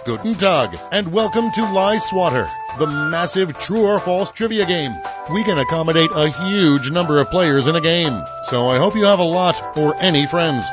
Guten Tag, and welcome to Lie Swatter, the massive true or false trivia game. We can accommodate a huge number of players in a game, so I hope you have a lot or any friends.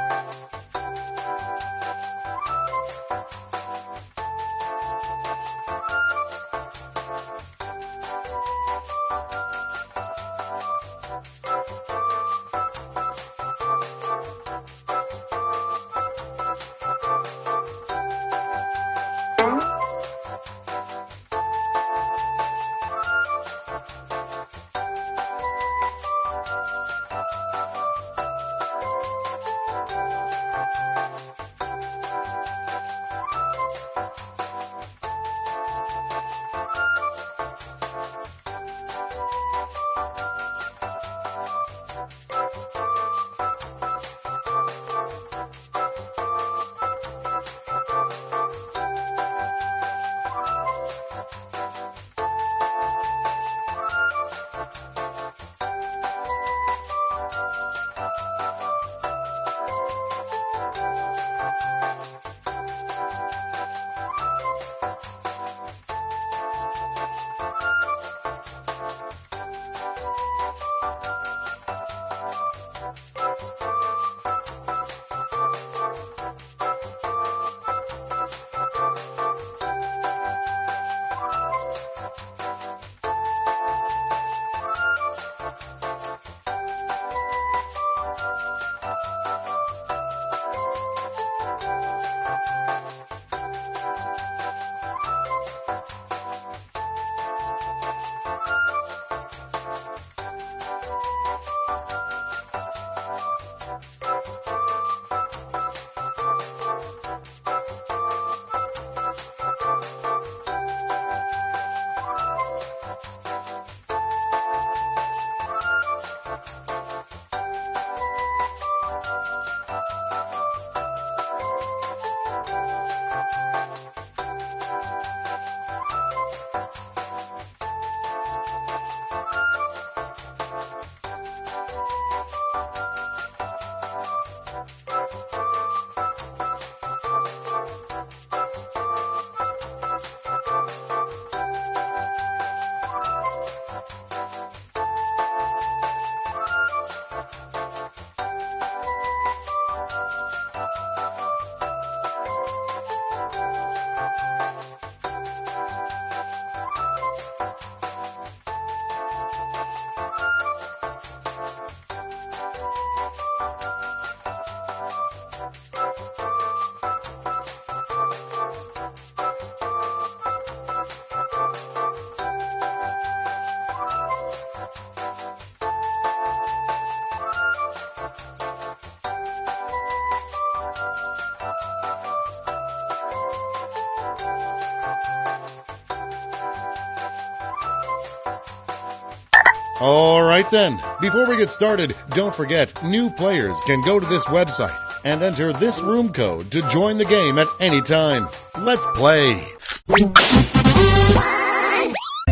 Alright then, before we get started, don't forget, new players can go to this website and enter this room code to join the game at any time. Let's play!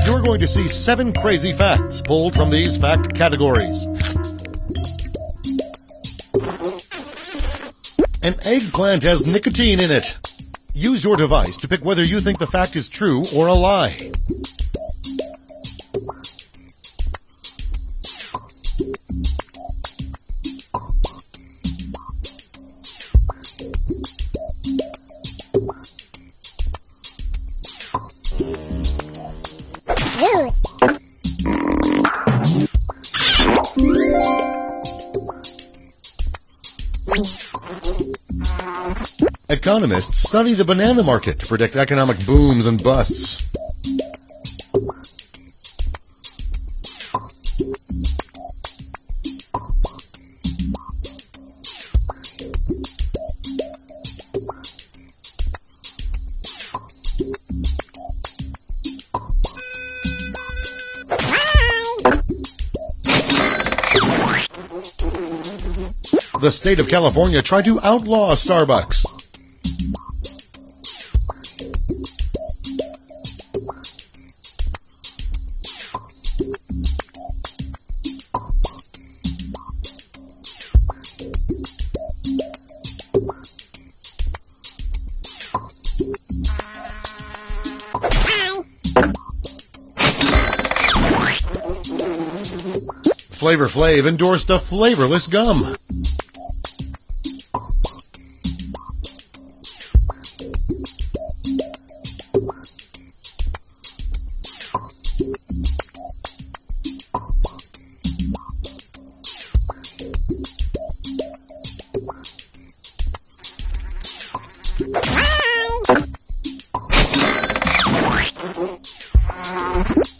You're going to see 7 crazy facts pulled from these fact categories. An eggplant has nicotine in it. Use your device to pick whether you think the fact is true or a lie. Economists study the banana market to predict economic booms and busts. The state of California tried to outlaw Starbucks. Flavor Flav endorsed a flavorless gum.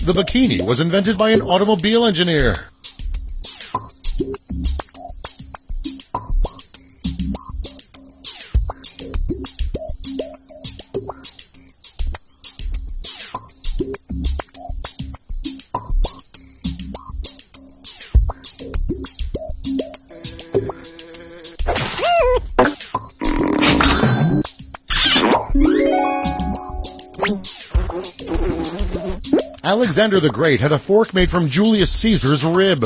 The bikini was invented by an automobile engineer. Alexander the Great had a fork made from Julius Caesar's rib.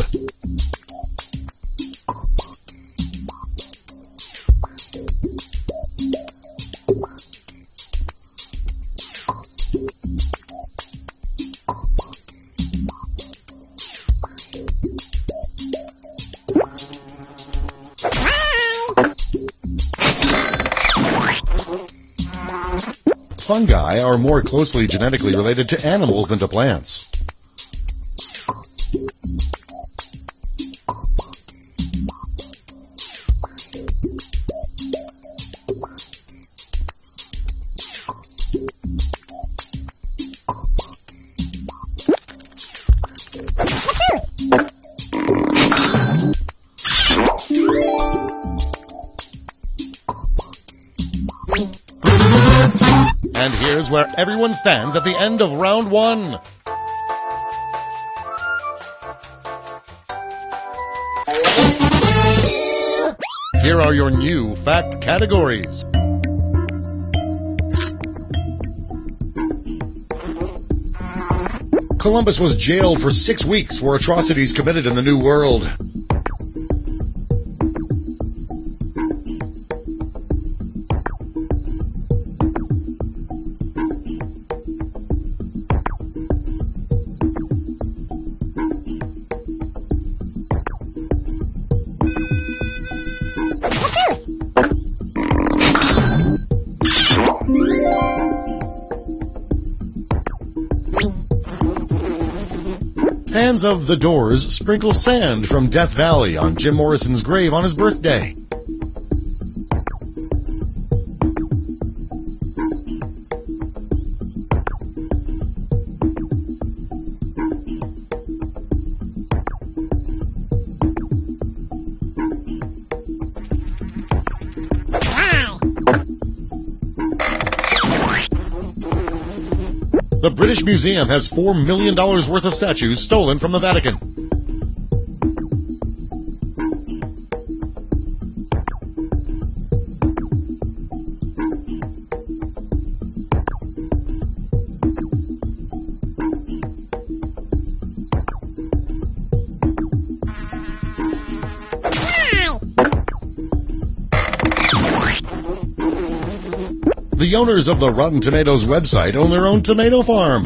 Fungi are more closely genetically related to animals than to plants. And here's where everyone stands at the end of round one. Here are your new fact categories. Columbus was jailed for 6 weeks for atrocities committed in the New World. Fans of The Doors sprinkle sand from Death Valley on Jim Morrison's grave on his birthday. The British Museum has $4 million worth of statues stolen from the Vatican. The owners of the Rotten Tomatoes website own their own tomato farm.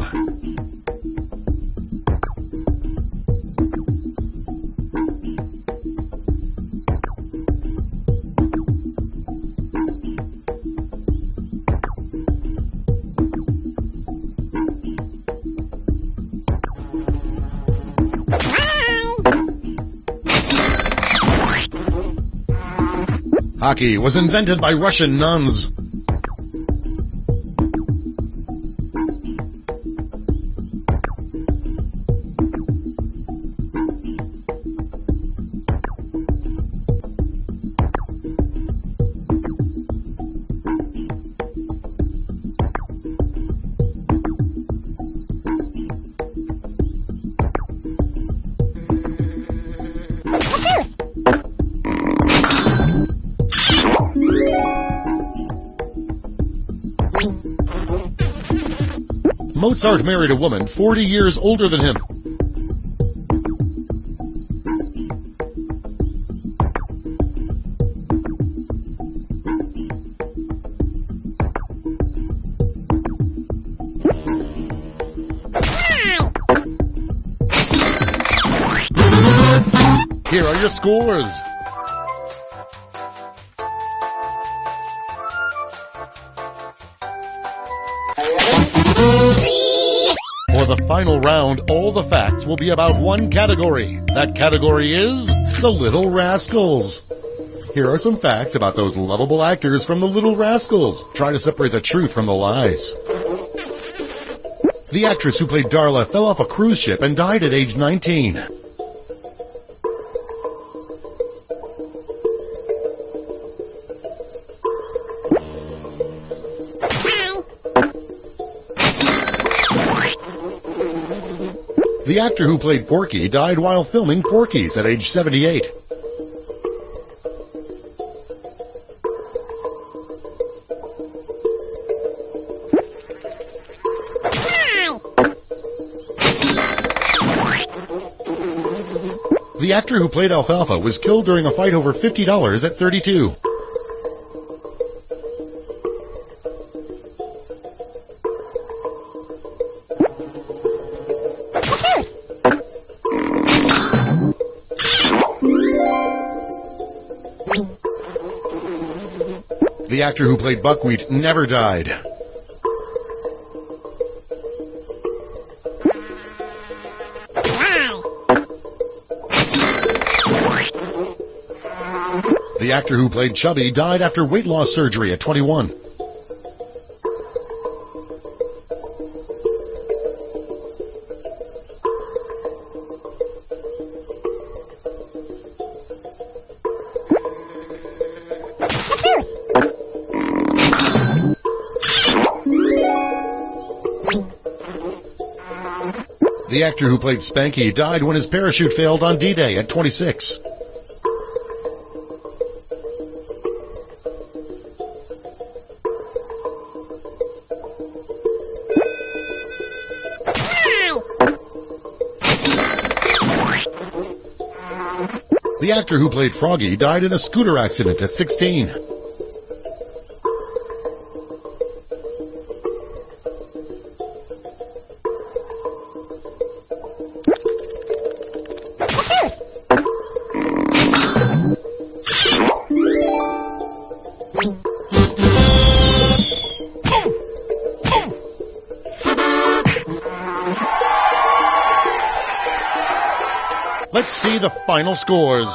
Hockey was invented by Russian nuns. Mozart married a woman 40 years older than him. your scores. For the final round, all the facts will be about one category. That category is The Little Rascals. Here are some facts about those lovable actors from The Little Rascals. Try to separate the truth from the lies. The actress who played Darla fell off a cruise ship and died at age 19. The actor who played Porky died while filming Porky's at age 78. The actor who played Alfalfa was killed during a fight over $50 at 32. The actor who played Buckwheat never died. The actor who played Chubby died after weight loss surgery at 21. The actor who played Spanky died when his parachute failed on D-Day at 26. The actor who played Froggy died in a scooter accident at 16. Let's see the final scores.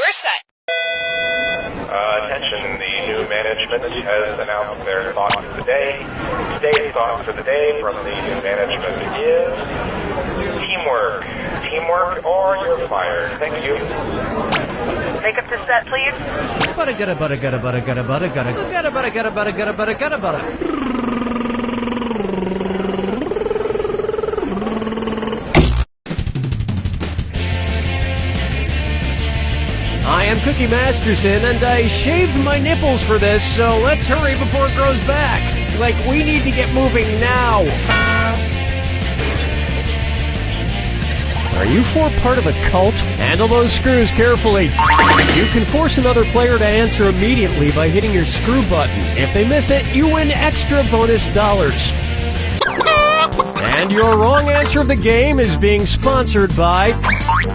We're set. Attention, the new management has announced their thought for the day. Today's thought for the day from the new management is teamwork. Teamwork or you're fired. Thank you. Make up the set, please. Butta gutta butta gutta butta gutta butta gutta gutta butta gutta butta gutta butta gutta butta. I am Cookie Masterson, and I shaved my nipples for this, so let's hurry before it grows back. Like, we need to get moving now. Are you four part of a cult? Handle those screws carefully. You can force another player to answer immediately by hitting your screw button. If they miss it, you win extra bonus dollars. And your wrong answer of the game is being sponsored by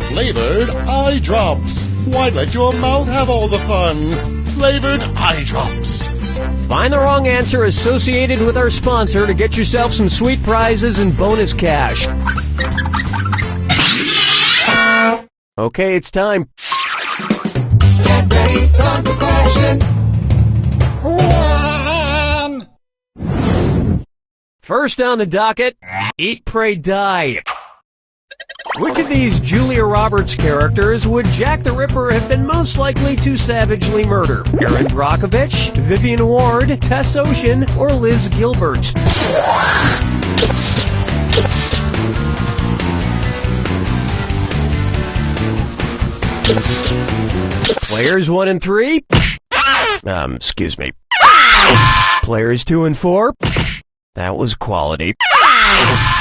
Flavored eye drops. Why let your mouth have all the fun? Flavored eye drops. Find the wrong answer associated with our sponsor to get yourself some sweet prizes and bonus cash. Okay, it's time. Get ready, time for question. One. First on the docket, Eat, Pray, Die. Which of these Julia Roberts characters would Jack the Ripper have been most likely to savagely murder? Erin Brockovich, Vivian Ward, Tess Ocean, or Liz Gilbert? Players 1 and 3? Excuse me. Players 2 and 4? That was quality.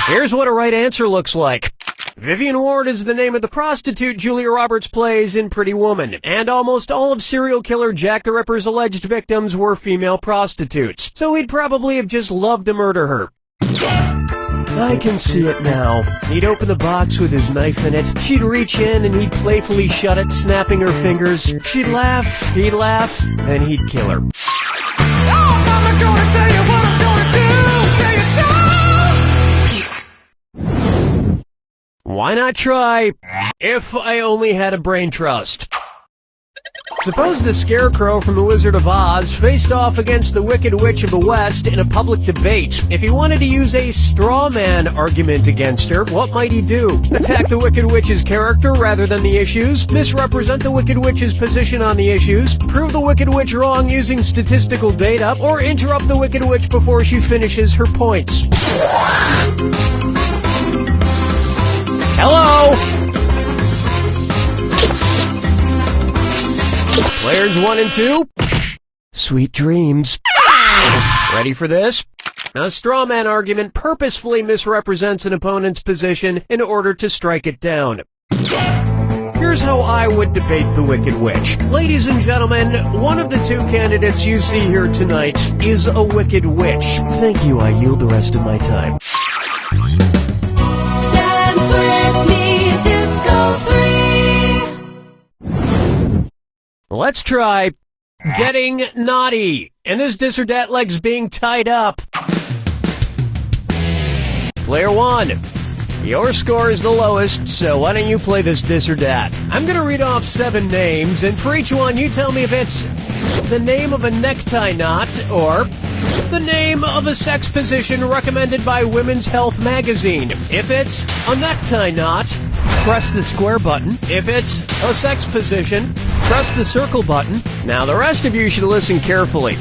Here's what a right answer looks like. Vivian Ward is the name of the prostitute Julia Roberts plays in Pretty Woman, and almost all of serial killer Jack the Ripper's alleged victims were female prostitutes, so he'd probably have just loved to murder her. I can see it now. He'd open the box with his knife in it, she'd reach in and he'd playfully shut it, snapping her fingers. She'd laugh, he'd laugh, and he'd kill her. Oh, Mama, gonna tell you what I'm gonna do. Why not try If I Only Had a Brain Trust? Suppose the Scarecrow from The Wizard of Oz faced off against the Wicked Witch of the West in a public debate. If he wanted to use a straw man argument against her, what might he do? Attack the Wicked Witch's character rather than the issues? Misrepresent the Wicked Witch's position on the issues? Prove the Wicked Witch wrong using statistical data? Or interrupt the Wicked Witch before she finishes her points? Hello? Players 1 and 2? Sweet dreams. Ready for this? A straw man argument purposefully misrepresents an opponent's position in order to strike it down. Here's how I would debate the Wicked Witch. Ladies and gentlemen, one of the two candidates you see here tonight is a Wicked Witch. Thank you, I yield the rest of my time. Dance with me, Disco 3. Let's try getting naughty. And this dis or dat leg's being tied up. Player 1. Your score is the lowest, so why don't you play this dis or dat? I'm going to read off 7 names, and for each one you tell me if it's the name of a necktie knot or the name of a sex position recommended by Women's Health magazine. If it's a necktie knot, press the square button. If it's a sex position, press the circle button. Now the rest of you should listen carefully.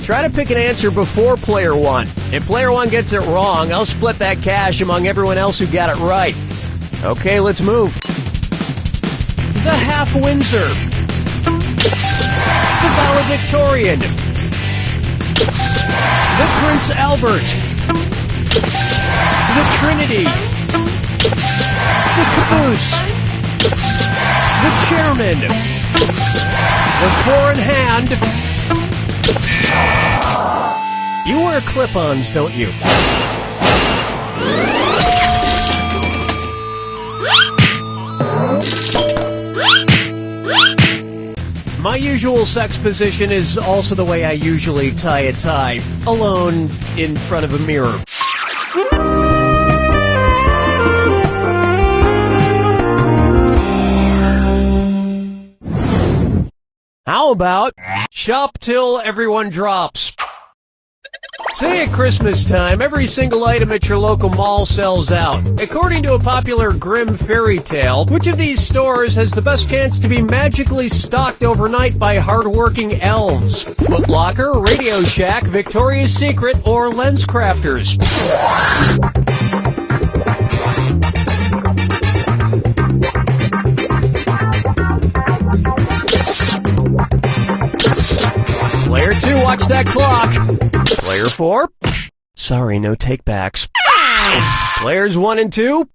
Try to pick an answer before Player 1. If Player 1 gets it wrong, I'll split that cash among everyone else who got it right. Okay, let's move. The Half Windsor. The Valedictorian. The Prince Albert. The Trinity. The Caboose. The Chairman. The Four in Hand. You wear clip-ons, don't you? My usual sex position is also the way I usually tie a tie, alone in front of a mirror. How about shop till everyone drops? Say at Christmas time, every single item at your local mall sells out. According to a popular grim fairy tale, which of these stores has the best chance to be magically stocked overnight by hardworking elves? Foot Locker, Radio Shack, Victoria's Secret, or Lens Crafters? Player 2, watch that clock. Player 4, sorry, no takebacks. Players 1 and 2,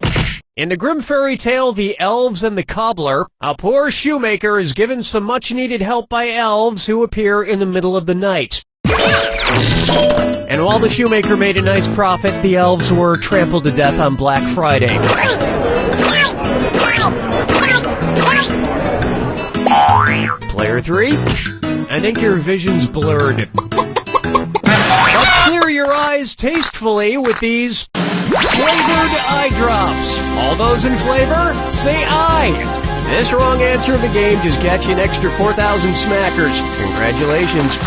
in the grim fairy tale, The Elves and the Cobbler, a poor shoemaker is given some much-needed help by elves who appear in the middle of the night. And while the shoemaker made a nice profit, the elves were trampled to death on Black Friday. Player 3, I think your vision's blurred. But clear your eyes tastefully with these flavored eye drops. All those in flavor, say aye. This wrong answer of the game just got you an extra 4,000 smackers. Congratulations.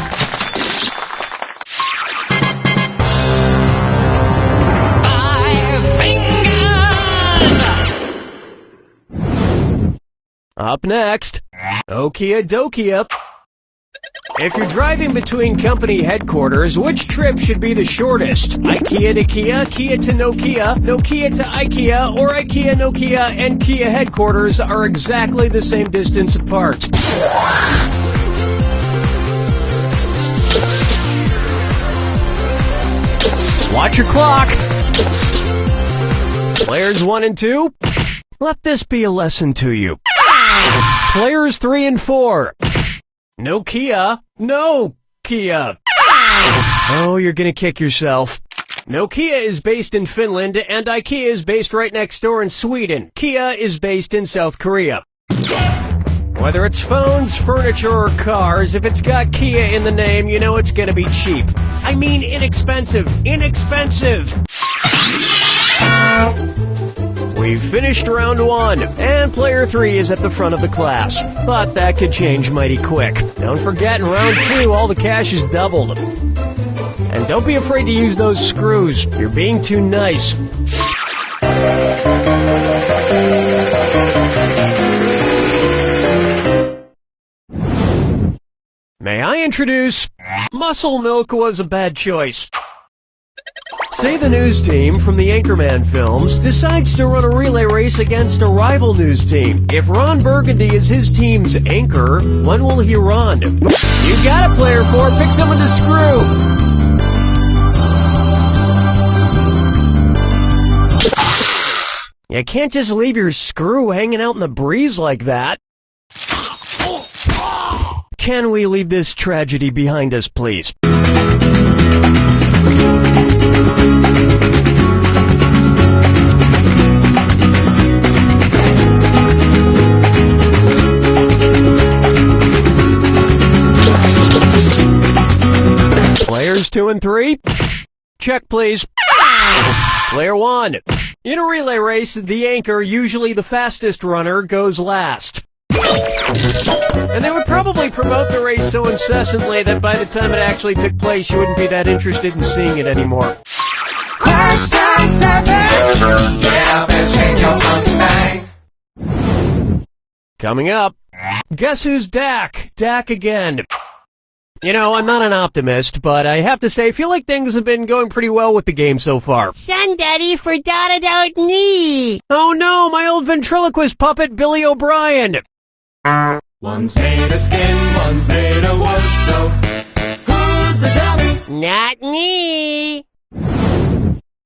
Up next, Okia Dokia. If you're driving between company headquarters, which trip should be the shortest? IKEA to Kia, Kia to Nokia, Nokia to IKEA, or IKEA, Nokia, and Kia headquarters are exactly the same distance apart. Watch your clock. Players 1 and 2, let this be a lesson to you. Players 3 and 4, no Kia, no Kia. Oh, you're gonna kick yourself. Nokia is based in Finland, and IKEA is based right next door in Sweden. Kia is based in South Korea. Whether it's phones, furniture, or cars, if it's got Kia in the name, you know it's gonna be cheap. I mean inexpensive. Inexpensive! We've finished round 1, and player 3 is at the front of the class. But that could change mighty quick. Don't forget, in round 2, all the cash is doubled. And don't be afraid to use those screws. You're being too nice. May I introduce... Muscle Milk was a bad choice. Say the news team from the Anchorman films decides to run a relay race against a rival news team. If Ron Burgundy is his team's anchor, when will he run? You got it, player 4. Pick someone to screw. You can't just leave your screw hanging out in the breeze like that. Can we leave this tragedy behind us, please? Players 2 and 3, check please. Player 1, in a relay race, the anchor, usually the fastest runner, goes last. And they would probably promote the race so incessantly that by the time it actually took place, you wouldn't be that interested in seeing it anymore. Question 7. Get up and change your mind. Coming up, guess who's Dak? Dak again. You know, I'm not an optimist, but I have to say, I feel like things have been going pretty well with the game so far. Son, Daddy forgot about me. Oh no, my old ventriloquist puppet, Billy O'Brien. One's made of skin, one's made of wood, so who's the dummy? Not me.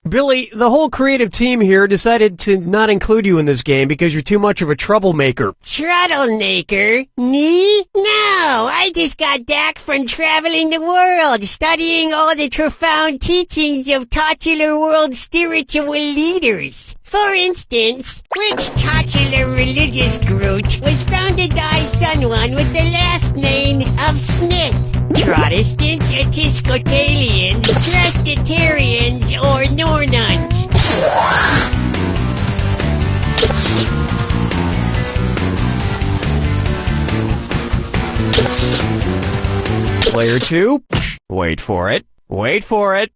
Billy, the whole creative team here decided to not include you in this game because you're too much of a troublemaker. Troublemaker? Me? No, I just got back from traveling the world, studying all the profound teachings of titular world spiritual leaders. For instance, which titular religious group was founded by someone with the last name of Smith? Protestants, Episcopalians, Presbyterians, or Nornuns? Player 2. Wait for it. Wait for it.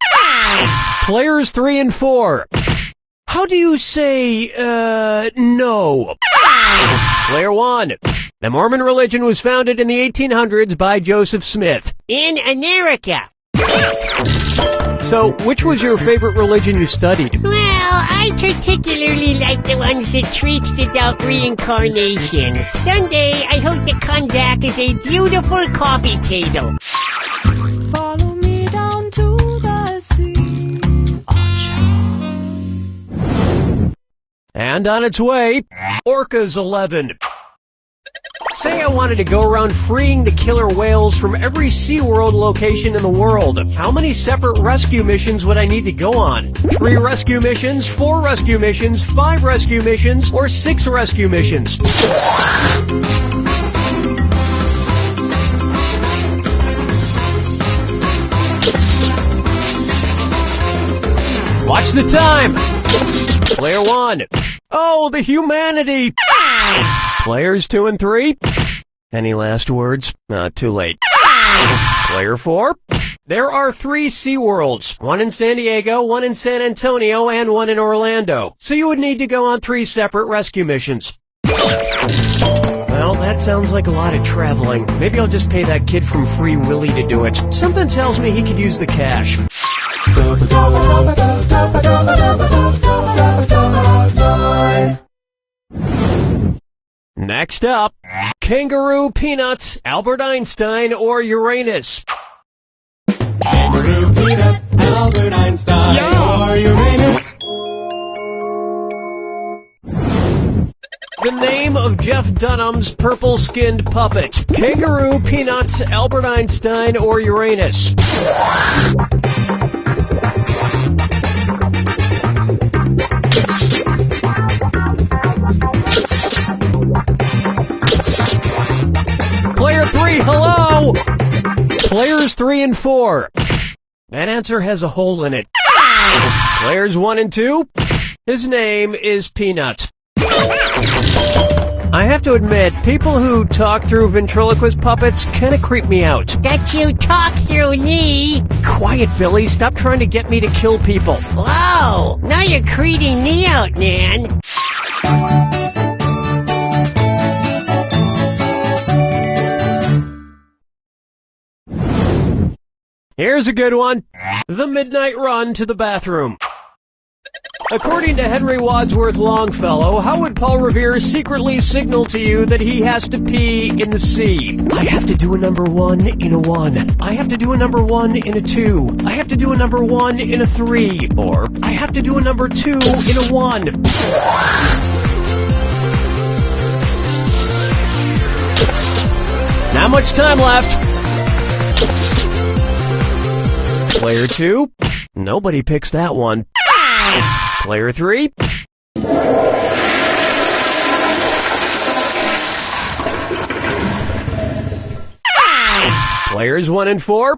Players 3 and 4. How do you say, no? Player 1. The Mormon religion was founded in the 1800s by Joseph Smith. In America. So, which was your favorite religion you studied? Well, I particularly like the ones that treats without reincarnation. Someday, I hope to come back as a beautiful coffee table. Follow me down to the sea. And on its way, Orcas 11. Say I wanted to go around freeing the killer whales from every SeaWorld location in the world. How many separate rescue missions would I need to go on? 3 rescue missions, 4 rescue missions, 5 rescue missions, or 6 rescue missions? Watch the time! Player 1. Oh, the humanity! Players 2 and 3. Any last words? Too late. Player 4. There are 3 SeaWorlds. 1 in San Diego, 1 in San Antonio, and 1 in Orlando. So you would need to go on 3 separate rescue missions. Well, that sounds like a lot of traveling. Maybe I'll just pay that kid from Free Willy to do it. Something tells me he could use the cash. Next up, Kangaroo, Peanuts, Albert Einstein, or Uranus? Kangaroo, peanut, Albert Einstein, or Uranus. The name of Jeff Dunham's purple-skinned puppet. Kangaroo, Peanuts, Albert Einstein, or Uranus? Player 3, hello! Players 3 and 4. That answer has a hole in it. Players 1 and 2. His name is Peanut. I have to admit, people who talk through ventriloquist puppets kind of creep me out. That you talk through me. Quiet, Billy. Stop trying to get me to kill people. Whoa, now you're creeping me out, man. Here's a good one. The midnight run to the bathroom. According to Henry Wadsworth Longfellow, how would Paul Revere secretly signal to you that he has to pee in the sea? I have to do a number 1 in a 1. I have to do a number 1 in a 2. I have to do a number 1 in a 3. Or, I have to do a number 2 in a 1. Not much time left. Player 2. Nobody picks that one. Player 3. Players 1 and 4.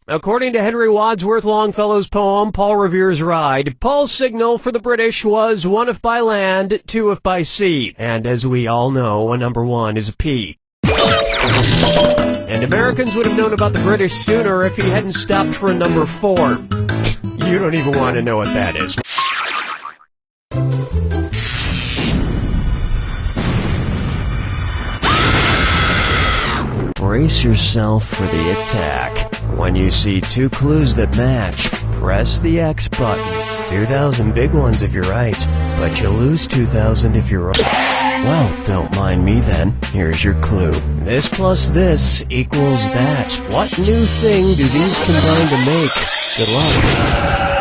According to Henry Wadsworth Longfellow's poem, Paul Revere's Ride, Paul's signal for the British was 1 if by land, 2 if by sea. And as we all know, a number 1 is a P. And Americans would have known about the British sooner if he hadn't stopped for a number 4. You don't even want to know what that is. Brace yourself for the attack. When you see 2 clues that match, press the X button. 2,000 big ones if you're right, but you lose 2,000 if you're wrong. Well, don't mind me then. Here's your clue. This plus this equals that. What new thing do these combine to make? Good luck.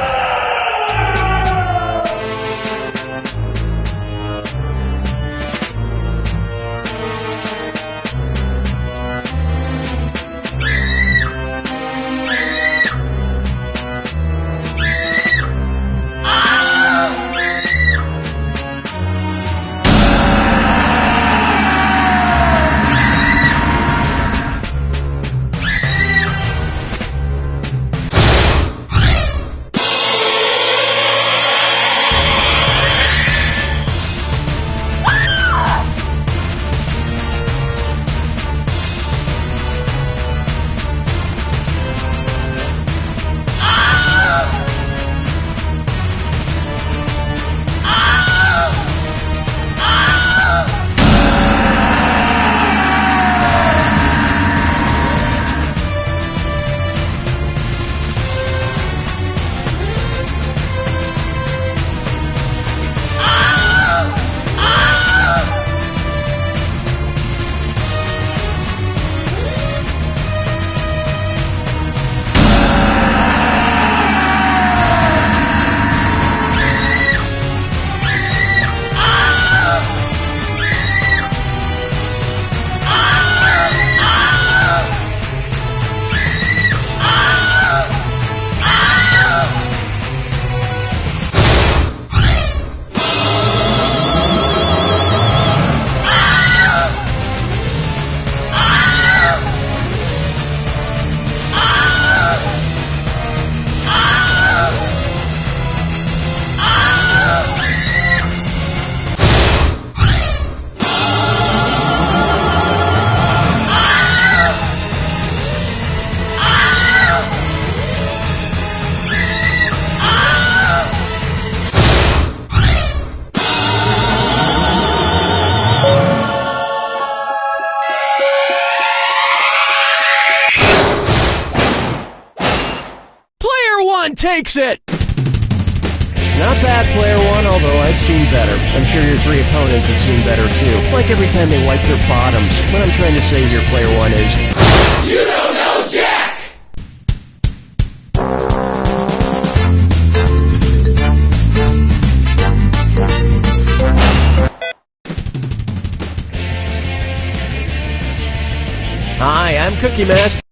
one takes it! Not bad, player one, although I've seen better. I'm sure your three opponents have seen better, too. Like every time they wipe their bottoms. What I'm trying to say here, player one, is... You don't know Jack! Hi, I'm Cookie Master.